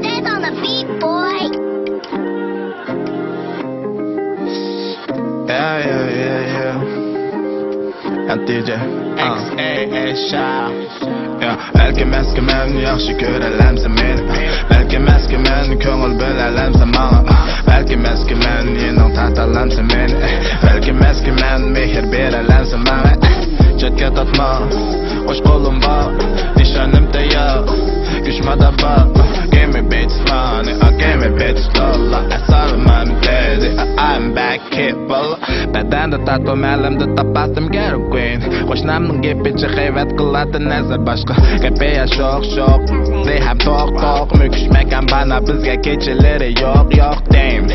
Dance on the beat, boy. Yeah. And DJ X-A-S-H. Belki eski men yaxshi ko'ralamsan meni. Belki eski men ko'ngil bilalamsan manga. Belki eski men yening tatalamsan meni. Belki eski men mehr beralamsan manga. Chetga tatma, qo'sh qo'lim bor, nishonim tayyor, kuchmada bor. Give me bitch money, give me bitch dollar. Sorry mom daddy, I'm back here ball. Bedende tatu melimde tapasim geri queen. Qo'shnamning gepichi hayvat qiladi nazar boshqa. Gapiya shoq, they ham toq, mukishmagan bana bizga kechalari yo'q, damn.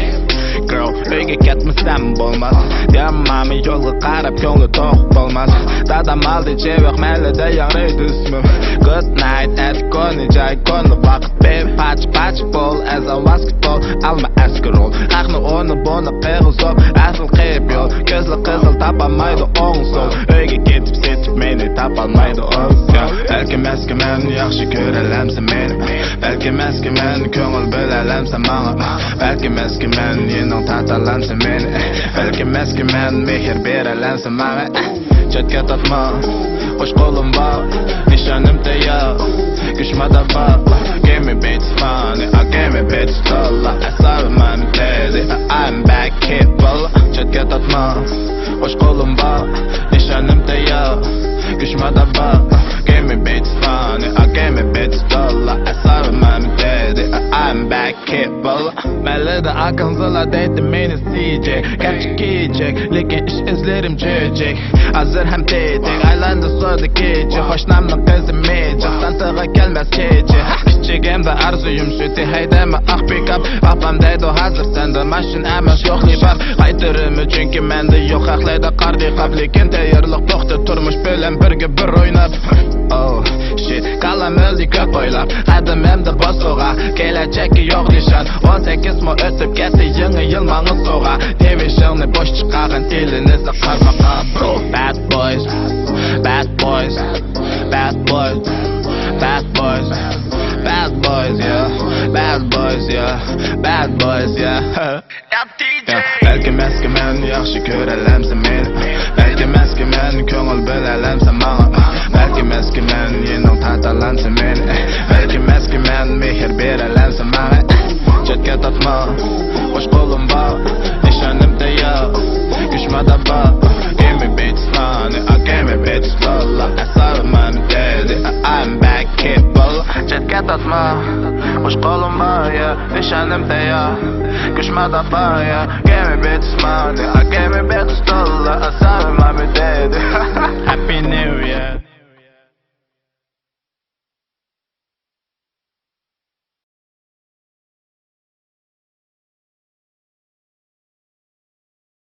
Girl, uyga ketmasam bo'lmas. Mami yo'lga qarab ko'ngli to'q bo'lmas. Dadam aldi chevoq malida yoriydi ismim. Good night at koni joy koni vaqt babe patch ball as a basketball alma askerol. Aqni o'ni buni qirg'izoq asl qiyib yo'l. Ko'zli qizil tapamaydi o'ng so'l. Uyga ketib setib meni tapolmaydi o'zga. Balki eski men yaxshi ko'ralamsan meni. Balki eski men ko'ngil bilalamsan manga. Balki eski men yening tatalamsan meni. Balki eski men mehr beralamsan manga. Chetga tatma, qo'sh qo'lim bor, nishonim tayyor, kuchmada bor. Give me bitch money, give me bitch dollar. Sorry mom daddy, I'm back here ball. Chetga tatma, qo'sh qo'lim bor, nishonim tayyor, kuchmada bor. Give me bitch money, give me bitch dollar. Sorry mom daddy, I'm back here ball. Melida akanzala deydi meni CJ, gerçek giyecek, lekin iş izlerim cücek. Hazır hem tetik, aylanda sordu gece. Hoşnamның kızı mecik, santığa gelmez gece. Küçüğümde arzuyum sütü, heydeme ah pick up. Babam deydi hazır sende, maşin emas yok libar. Qaytırımı çünkü mende yok, aklayda qardi qab. Lekin tayyorlik to'xta, turmush bilan birga bir o'ynab. Oh shit, qalam o'ldi ko'p o'ylab. Qadimimda boso'g'a, kelajagi yo'q nishon. 18 mo o'tib ketdi, yangi yil manga so'g'a. Devishingni bo'sh chiqargan elinizni qarmoqqa bro. Bad boys, bad boys, bad boys, bad boys, bad boys, yeah, bad boys, yeah, bad boys, yeah. Belki eski men yaxshi ko'ralamsan meni. Belki eski men ko'ngil bilalamsan manga. Belki eski men yening tatalamsan meni. Belki eski men mehr beralamsan manga. Chetga tatma, qo'sh qo'lim bor, nishonim tayyor, kuchmada bor. Give me bitch money, give me bitch dollar. Sorry mom daddy, I'm back here ball. Chetga tatma, qo'sh qo'lim bor, nishonim tayyor, kuchmada bor. Give me bitch money, give me bitch dollar. Sorry mom daddy.